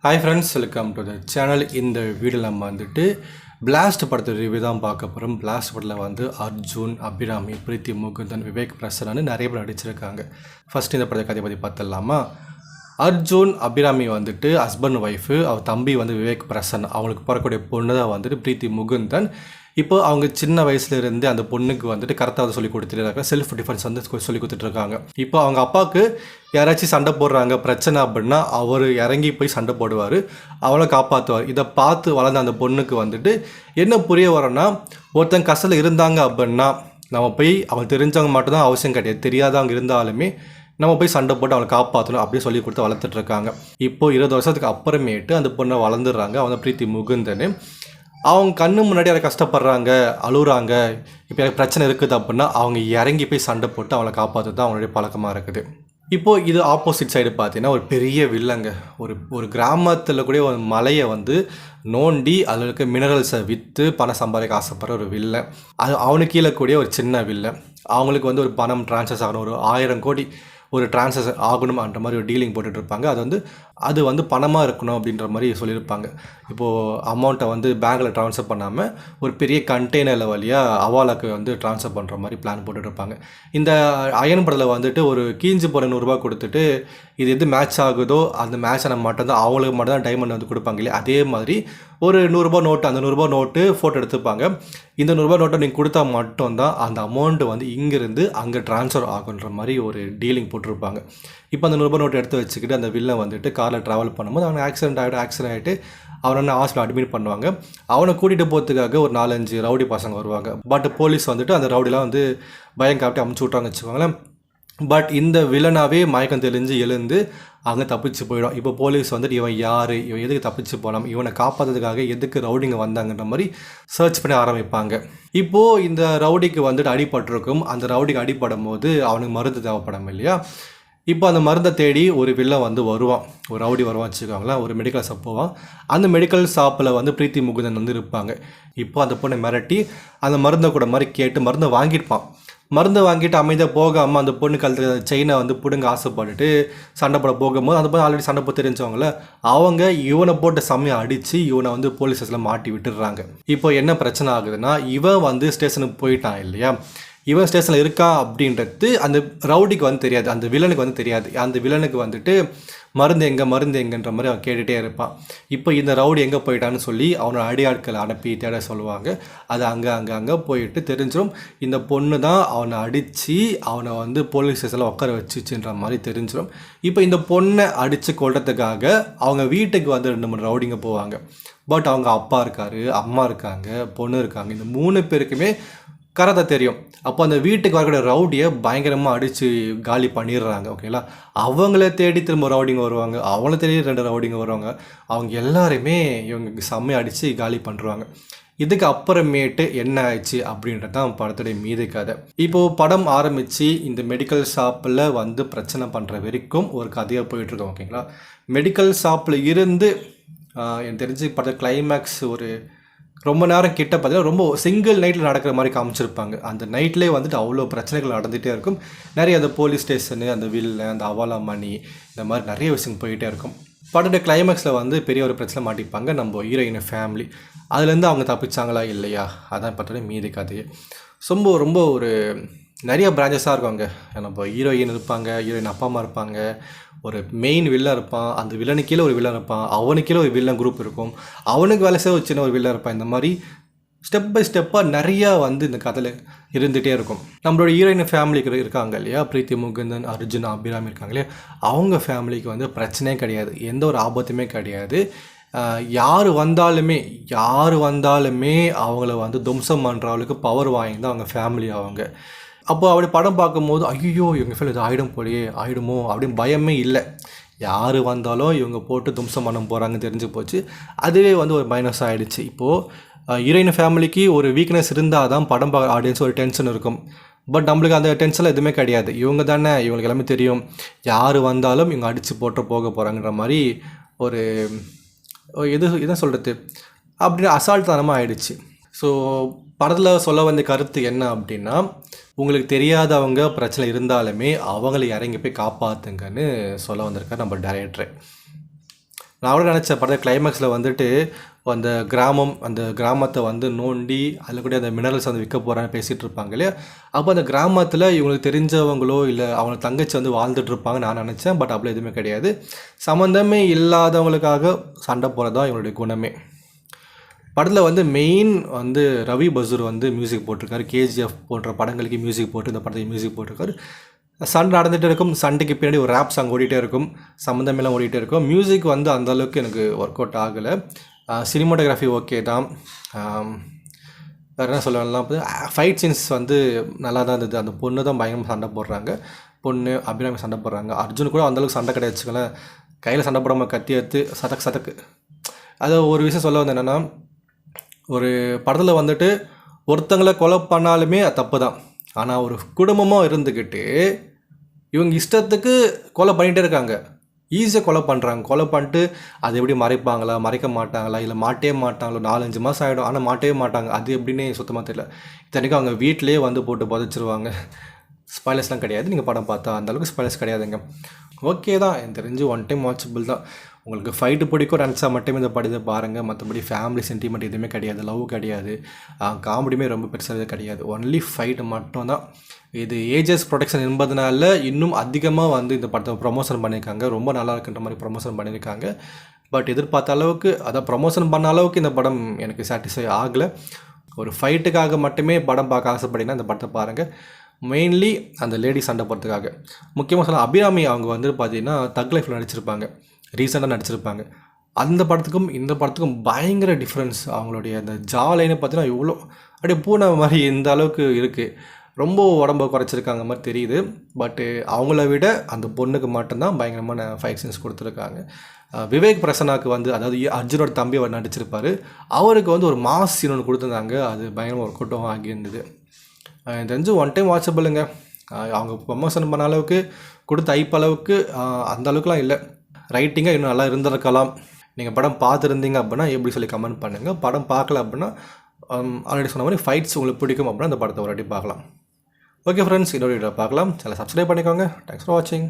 Hi friends, welcome to the channel. இந்த வீடியோவில் நம்ம வந்துட்டு பிளாஸ்ட் படத்தை ரிவ்யூ தான் பார்க்க போகிறோம். பிளாஸ்ட் படத்தில் வந்து அர்ஜுன், அபிராமி, பிரீத்தி முகுந்தன், விவேக் பிரசன்னு நிறைய பேர் நடிச்சிருக்காங்க. ஃபஸ்ட் இந்த படத்தை கதையை பற்றி பார்த்துடலாமா? அர்ஜுன், அபிராமி வந்துட்டு ஹஸ்பண்ட் ஒய்ஃபு. அவர் தம்பி வந்து விவேக் பிரசன். அவங்களுக்கு பிறக்கக்கூடிய பொண்ணு தான் வந்துட்டு பிரீத்தி முகுந்தன். இப்போ அவங்க சின்ன வயசுலேருந்து அந்த பொண்ணுக்கு வந்துட்டு கரெக்டாக சொல்லி கொடுத்துட்டு செல்ஃப் டிஃபென்ஸ் வந்து சொல்லி கொடுத்துட்ருக்காங்க. இப்போ அவங்க அப்பாவுக்கு யாராச்சும் சண்டை போடுறாங்க பிரச்சனை அப்படின்னா அவர் இறங்கி போய் சண்டை போடுவார், அவளை காப்பாற்றுவார். இதை பார்த்து வளர்ந்த அந்த பொண்ணுக்கு வந்துட்டு என்ன புரிய வரோன்னா, ஒருத்தங்க கஷ்டத்தில் இருந்தாங்க அப்படின்னா நம்ம போய் அவங்க தெரிஞ்சவங்க மட்டும்தான் அவசியம் கிடையாது, தெரியாதவங்க இருந்தாலுமே நம்ம போய் சண்டை போட்டு அவளை காப்பாற்றணும் அப்படின்னு சொல்லி கொடுத்து வளர்த்துட்ருக்காங்க. இப்போது 20 வருஷத்துக்கு அப்புறமேட்டு அந்த பொண்ணை வளர்ந்துடுறாங்க. அவங்க பிரீத்தி முகுந்தன் அவங்க கண்ணு முன்னாடி அதை கஷ்டப்படுறாங்க, அழுகுறாங்க. இப்போ எனக்கு பிரச்சனை இருக்குது அப்படின்னா அவங்க இறங்கி போய் சண்டை போட்டு அவளை காப்பாற்றுறது தான் அவங்களுடைய பழக்கமாக இருக்குது. இப்போது இது ஆப்போசிட் சைடு பார்த்தீங்கன்னா ஒரு பெரிய வில்லங்க. ஒரு கிராமத்தில் கூட ஒரு மலையை வந்து நோண்டி அதில் இருக்க மினரல்ஸை விற்று பணம் சம்பாதிக்க ஆசைப்படுற ஒரு வில்லன். அது அவனுக்கு கீழே கூடிய ஒரு சின்ன வில்லன். அவங்களுக்கு வந்து ஒரு பணம் ட்ரான்ஸ்ஃபர் ஆகணும், ஒரு 1000 கோடி ஒரு ட்ரான்ஸ்ஃபர் ஆகணும்ன்ற மாதிரி ஒரு டீலிங் போட்டுட்ருப்பாங்க. அது வந்து பணமாக இருக்கணும் அப்படின்ற மாதிரி சொல்லியிருப்பாங்க. இப்போது அமௌண்ட்டை வந்து பேங்கில் ட்ரான்ஸ்ஃபர் பண்ணாமல் ஒரு பெரிய கண்டெய்னரில் வழியாக அவாலாக்கு வந்து ட்ரான்ஸ்ஃபர் பண்ணுற மாதிரி பிளான் போட்டுட்ருப்பாங்க. இந்த அயன் படத்தில் வந்துட்டு ஒரு கீஞ்சு போகிற 100 கொடுத்துட்டு இது எது மேட்ச் ஆகுதோ அந்த மேட்சை நம்ம மட்டும்தான் அவங்களுக்கு மட்டும் தான் டைமண்ட் வந்து கொடுப்பாங்க இல்லையா, அதே மாதிரி ஒரு 100 நோட்டு, அந்த 100 நோட்டு ஃபோட்டோ எடுத்துப்பாங்க. இந்த 100 நோட்டை நீங்கள் கொடுத்தா மட்டும்தான் அந்த அமௌண்ட்டு வந்து இங்கேருந்து அங்கே ட்ரான்ஸ்ஃபர் ஆகுன்ற மாதிரி ஒரு டீலிங் போட்டிருப்பாங்க. இப்போ அந்த 100 நோட்டு எடுத்து வச்சுக்கிட்டு அந்த வில்லை வந்துட்டு காரில் ட்ராவல் பண்ணும்போது அவனுக்கு ஆக்சிடென்ட் ஆகிட்டு அவனை ஹாஸ்பிட்டல் அட்மிட் பண்ணுவாங்க. அவனை கூட்டிகிட்டு போகிறதுக்காக ஒரு 4-5 ரவுடி பசங்க வருவாங்க. பட் போலீஸ் வந்துட்டு அந்த ரவுடிலாம் வந்து பயம் காட்டி அமுச்சு விட்றாங்கன்னு வச்சுக்கோங்களேன். பட் இந்த வில்லனாகவே மயக்கம் தெளிஞ்சு எழுந்து அங்கே தப்பிச்சு போயிடும். இப்போ போலீஸ் வந்துட்டு இவன் யார், இவன் எதுக்கு தப்பிச்சு போகலாம், இவனை காப்பாற்றுறதுக்காக எதுக்கு ரவுடிங்க வந்தாங்கன்ற மாதிரி சர்ச் பண்ண ஆரம்பிப்பாங்க. இப்போது இந்த ரவுடிக்கு வந்துட்டு அடிபட்டிருக்கும். அந்த ரவுடிக்கு அடிப்படும் போது அவனுக்கு மருந்து தேவைப்படும் இல்லையா. இப்போ அந்த மருந்தை தேடி ஒரு வில்லன் வந்து வருவான், ஒரு ரவுடி வருவான் வச்சுக்கோங்களேன். ஒரு மெடிக்கல் ஷாப் போவான். அந்த மெடிக்கல் ஷாப்பில் வந்து பிரீத்தி முகுந்தன் வந்து இருப்பாங்க. இப்போ அந்த பொண்ணை மிரட்டி அந்த மருந்தை கூட மாதிரி கேட்டு மருந்தை வாங்கியிருப்பான். மருந்து வாங்கிட்டு அமைதியாக போகாமல் அந்த பொண்ணு கழுத்து செயினை வந்து பிடுங்க ஆசைப்பட்டுட்டு சண்டை போட போகும்போது அந்த பொண்ணு ஆல்ரெடி சண்டை போட்டு தெரிஞ்சவங்கள அவங்க இவனை போட்ட சமயம் அடித்து இவனை வந்து போலீஸ் ஸ்டேஷனில் மாட்டி விட்டுடுறாங்க. இப்போ என்ன பிரச்சனை ஆகுதுன்னா, இவன் வந்து ஸ்டேஷனுக்கு போயிட்டான் இல்லையா, இவன் ஸ்டேஷனில் இருக்கா அப்படின்றது அந்த ரவுடிக்கு வந்து தெரியாது, அந்த வில்லனுக்கு வந்து தெரியாது. அந்த வில்லனுக்கு வந்துட்டு மருந்து எங்கன்ற மாதிரி அவன் கேட்டுகிட்டே இருப்பான். இப்போ இந்த ரவுடி எங்கே போயிட்டான்னு சொல்லி அவனோட அடியாட்களை அனுப்பி தேட சொல்லுவாங்க. அது அங்கே போயிட்டு தெரிஞ்சிடும் இந்த பொண்ணு தான் அவனை அடித்து அவனை வந்து போலீஸ் ஸ்டேஷனில் உட்கார வச்சுச்சுன்ற மாதிரி தெரிஞ்சிடும். இப்போ இந்த பொண்ணை அடித்து கொள்றதுக்காக அவங்க வீட்டுக்கு வந்து 2-3 ரவுடிங்க போவாங்க. பட் அவங்க அப்பா இருக்கார், அம்மா இருக்காங்க, பொண்ணு இருக்காங்க. இந்த 3 பேருக்குமே கரெக்டாக தெரியும். அப்போ அந்த வீட்டுக்கு வரக்கூடிய ரவுடியை பயங்கரமாக அடித்து காலி பண்ணிடுறாங்க. ஓகேங்களா, அவங்கள தேடி திரும்ப ரவுடிங்க வருவாங்க, அவங்கள தேடி 2 ரவுடிங்க வருவாங்க. அவங்க எல்லாருமே இவங்க செம்மையை அடித்து காலி பண்ணுறாங்க. இதுக்கு அப்புறமேட்டு என்ன ஆயிடுச்சு அப்படின்றது தான் படத்துடைய மீதி கதை. இப்போது படம் ஆரம்பித்து இந்த மெடிக்கல் ஷாப்பில் வந்து பிரச்சனை பண்ணுற வரைக்கும் ஒரு கதையாக போயிட்டுருக்கோம். ஓகேங்களா, மெடிக்கல் ஷாப்பில் இருந்து எனக்கு தெரிஞ்சு படத்தை கிளைமேக்ஸ் ஒரு ரொம்ப நேரம் கிட்ட பார்த்தீங்கன்னா ரொம்ப சிங்கிள் நைட்டில் நடக்கிற மாதிரி காமிச்சிருப்பாங்க. அந்த நைட்லேயே வந்துட்டு அவ்வளோ பிரச்சனைகள் நடந்துகிட்டே இருக்கும். நிறைய அந்த போலீஸ் ஸ்டேஷனு, அந்த வில்ல, அந்த அவாலா மணி, இந்த மாதிரி நிறைய விஷயம் போயிட்டே இருக்கும். படத்துடைய கிளைமேக்ஸில் வந்து பெரிய ஒரு பிரச்சனை மாட்டிப்பாங்க நம்ம ஹீரோயின் ஃபேமிலி. அதுலேருந்து அவங்க தப்பிச்சாங்களா இல்லையா, அதான் பார்த்தோட மீதி கதையே. ரொம்ப ஒரு நிறைய பிரான்ச்சஸாக இருக்கும். அங்கே நம்ம ஹீரோயின் இருப்பாங்க, ஹீரோயின் அப்பா அம்மா இருப்பாங்க, ஒரு மெயின் வில்லன் இருப்பான், அந்த வில்லனுக்கு கீழே ஒரு வில்லன் இருப்பான், அவனுக்கு கீழே ஒரு வில்லன் குரூப் இருக்கும், அவனுக்கு வேலை செய்ய ஒரு சின்ன ஒரு வில்லன் இருப்பான். இந்த மாதிரி ஸ்டெப் பை ஸ்டெப்பாக நிறையா வந்து இந்த கதையில் இருந்துகிட்டே இருக்கும். நம்மளோட ஹீரோயின் ஃபேமிலிக்கு இருக்காங்க இல்லையா, பிரீத்தி முகுந்தன், அர்ஜுன், அபிராமி இருக்காங்க இல்லையா, அவங்க ஃபேமிலிக்கு வந்து பிரச்சனையே கிடையாது, எந்த ஒரு ஆபத்துமே கிடையாது. யார் வந்தாலுமே அவங்கள வந்து தும்சம் பண்ணுற அளவுக்கு பவர் வாங்கி தான் அவங்க ஃபேமிலி அவங்க. அப்போ அப்படி படம் பார்க்கும்போது ஐயோ இவங்க ஃபேமிலி இது ஆகிடுமோ அப்படின்னு பயமே இல்லை. யார் வந்தாலும் இவங்க போட்டு தும்சம் பண்ண போகிறாங்கன்னு தெரிஞ்சு போச்சு. அதுவே வந்து ஒரு மைனஸ் ஆகிடுச்சு. இப்போது ஹீரோயின் ஃபேமிலிக்கு ஒரு வீக்னஸ் இருந்தால் தான் படம் பார்க்க ஆடியன்ஸ் ஒரு டென்ஷன் இருக்கும். பட் நம்மளுக்கு அந்த டென்ஷனில் எதுவுமே கிடையாது. இவங்க தானே, இவங்களுக்கு எல்லாமே தெரியும், யார் வந்தாலும் இவங்க அடித்து போட்டு போக போகிறாங்கன்ற மாதிரி ஒரு எதை சொல்கிறது அப்படின்னு அசால்ட்தனமாக ஆயிடுச்சு. ஸோ படத்தில் சொல்ல வந்த கருத்து என்ன அப்படின்னா, உங்களுக்கு தெரியாதவங்க பிரச்சனை இருந்தாலுமே அவங்கள இறங்கி போய் காப்பாற்றுங்கன்னு சொல்ல வந்திருக்கார் நம்ம டைரக்டர். நான் கூட நினச்சேன் படத்தை கிளைமேக்ஸில் வந்துட்டு அந்த கிராமத்தை வந்து நோண்டி அதில் கூட அந்த மினரல்ஸ் வந்து விற்க போகிறான்னு பேசிகிட்டு இருப்பாங்க இல்லையா. அப்போ அந்த கிராமத்தில் இவங்களுக்கு தெரிஞ்சவங்களோ இல்லை அவங்க தங்கச்சி வந்து வாழ்ந்துட்டு இருப்பாங்க நான் நினச்சேன். பட் அப்படி எதுவுமே கிடையாது. சம்மந்தமே இல்லாதவங்களுக்காக சண்டை போகிறது தான் இவங்களுடைய குணமே. படத்தில் வந்து மெயின் வந்து ரவி பசூர் வந்து மியூசிக் போட்டிருக்காரு. கேஜிஎஃப் போன்ற படங்களுக்கு மியூசிக் போட்டு இந்த படத்துக்கு மியூசிக் போட்டிருக்காரு. சண்டை நடந்துகிட்டே இருக்கும், சண்டைக்கு பின்னாடி ஒரு ரேப் சாங் ஓடிட்டே இருக்கும், சம்மந்தமெல்லாம் ஓடிட்டே இருக்கும். மியூசிக் வந்து அந்தளவுக்கு எனக்கு ஒர்க் அவுட் ஆகலை. சினிமாட்டோகிராஃபி ஓகே தான். வேறு என்ன சொல்லலாம், ஃபைட் சீன்ஸ் வந்து நல்லா தான் இருந்தது. அந்த பொண்ணு தான் பயங்கரமாக சண்டை போடுறாங்க, பொண்ணு அபிராமி சண்டை போடுறாங்க. அர்ஜுன் கூட அந்தளவுக்கு சண்டை கிடையாது வச்சுக்கோங்களேன். கையில் சண்டை போடாமல் கத்தி எடுத்து சதக்கு. அது ஒரு விஷயம் சொல்ல வந்து என்னென்னா, ஒரு படத்தில் வந்துட்டு ஒருத்தங்களை கொலை பண்ணாலுமே அது தப்பு தான். ஆனால் ஒரு குடும்பமாக இருந்துக்கிட்டு இவங்க இஷ்டத்துக்கு கொலை பண்ணிகிட்டே இருக்காங்க. ஈஸியாக கொலை பண்ணுறாங்க. கொலை பண்ணிட்டு அது எப்படி மறைப்பாங்களா, மறைக்க மாட்டாங்களா, இல்லை மாட்டே மாட்டாங்களோ, 4-5 மாதம் ஆகிடும் ஆனால் மாட்டவே மாட்டாங்க. அது எப்படின்னே சுத்தமாக தெரியல. இத்தனைக்கும் அவங்க வீட்டிலே வந்து போட்டு புதைச்சிருவாங்க. ஸ்பாய்லர்ஸ்லாம் கிடையாது, நீங்கள் படம் பார்த்தா அந்தளவுக்கு ஸ்பாய்லர்ஸ் கிடையாதுங்க. ஓகே தான், எனக்கு தெரிஞ்சு ஒன் டைம் வாட்சபிள் தான். உங்களுக்கு ஃபைட்டு பிடிக்கும் நினச்சா மட்டுமே இந்த படத்தை பாருங்கள். மற்றபடி ஃபேமிலி சென்டிமெண்ட் எதுவுமே கிடையாது, லவ் கிடையாது, காமெடியுமே ரொம்ப பெருசாக கிடையாது. ஒன்லி ஃபைட்டு மட்டும்தான். இது ஏஜஸ் ப்ரொடெக்ஷன் என்பதனால இன்னும் அதிகமாக வந்து இந்த படத்தை ப்ரொமோஷன் பண்ணியிருக்காங்க. ரொம்ப நல்லா இருக்குன்ற மாதிரி ப்ரொமோஷன் பண்ணியிருக்காங்க. பட் எதிர்பார்த்த அளவுக்கு அதான் ப்ரொமோஷன் பண்ண அளவுக்கு இந்த படம் எனக்கு சாட்டிஸ்ஃபை ஆகலை. ஒரு ஃபைட்டுக்காக மட்டுமே படம் பார்க்க ஆசைப்பட்டீங்கன்னா இந்த படத்தை பாருங்கள். மெயின்லி அந்த லேடி சண்டை போகிறதுக்காக. முக்கியமாக சொல்ல அபிராமி அவங்க வந்து பார்த்தீங்கன்னா தக் லைஃப்பில் நடிச்சிருப்பாங்க, ரீசெண்டாக நடிச்சிருப்பாங்க. அந்த படத்துக்கும் இந்த படத்துக்கும் பயங்கர டிஃப்ரென்ஸ். அவங்களுடைய அந்த ஜாலைன்னு பார்த்தீங்கன்னா இவ்வளோ அப்படியே பூனை மாதிரி இந்த அளவுக்கு இருக்குது. ரொம்ப உடம்பை குறைச்சிருக்காங்க மாதிரி தெரியுது. பட்டு அவங்கள விட அந்த பொண்ணுக்கு மட்டும்தான் பயங்கரமான ஃபைட் சீன்ஸ் கொடுத்துருக்காங்க. விவேக் பிரசன்னாவுக்கு வந்து அதாவது அர்ஜுனோட தம்பி அவர் நடிச்சிருப்பார். அவருக்கு வந்து ஒரு மாஸ் சீன் ஒன்று கொடுத்துருந்தாங்க. அது பயங்கரமாக ஒரு கூட்டம் ஆகியிருந்தது. எனக்கு தெரிஞ்சு ஒன் டைம் வாட்சபிளுங்க. அவங்க ப்ரமோஷன் பண்ண அளவுக்கு கொடுத்த ஐப் அளவுக்கு அந்த அளவுக்குலாம் இல்லை. ரைட்டிங்காக இன்னும் நல்லா இருந்திருக்கலாம். நீங்கள் படம் பார்த்துருந்தீங்க அப்படின்னா எப்படி சொல்லி கமெண்ட் பண்ணுங்கள். படம் பார்க்கல அப்படின்னா ஆல்ரெடி சொன்ன மாதிரி ஃபைட்ஸ் உங்களுக்கு பிடிக்கும் அப்படின்னா அந்த படத்தை ஒரு வாட்டி பார்க்கலாம். ஓகே ஃப்ரெண்ட்ஸ், இன்னொரு வீடியோ பார்க்கலாம். சேனலை சப்ஸ்கிரைப் பண்ணிக்கோங்க. தேங்க்ஸ் ஃபார் வாட்சிங்.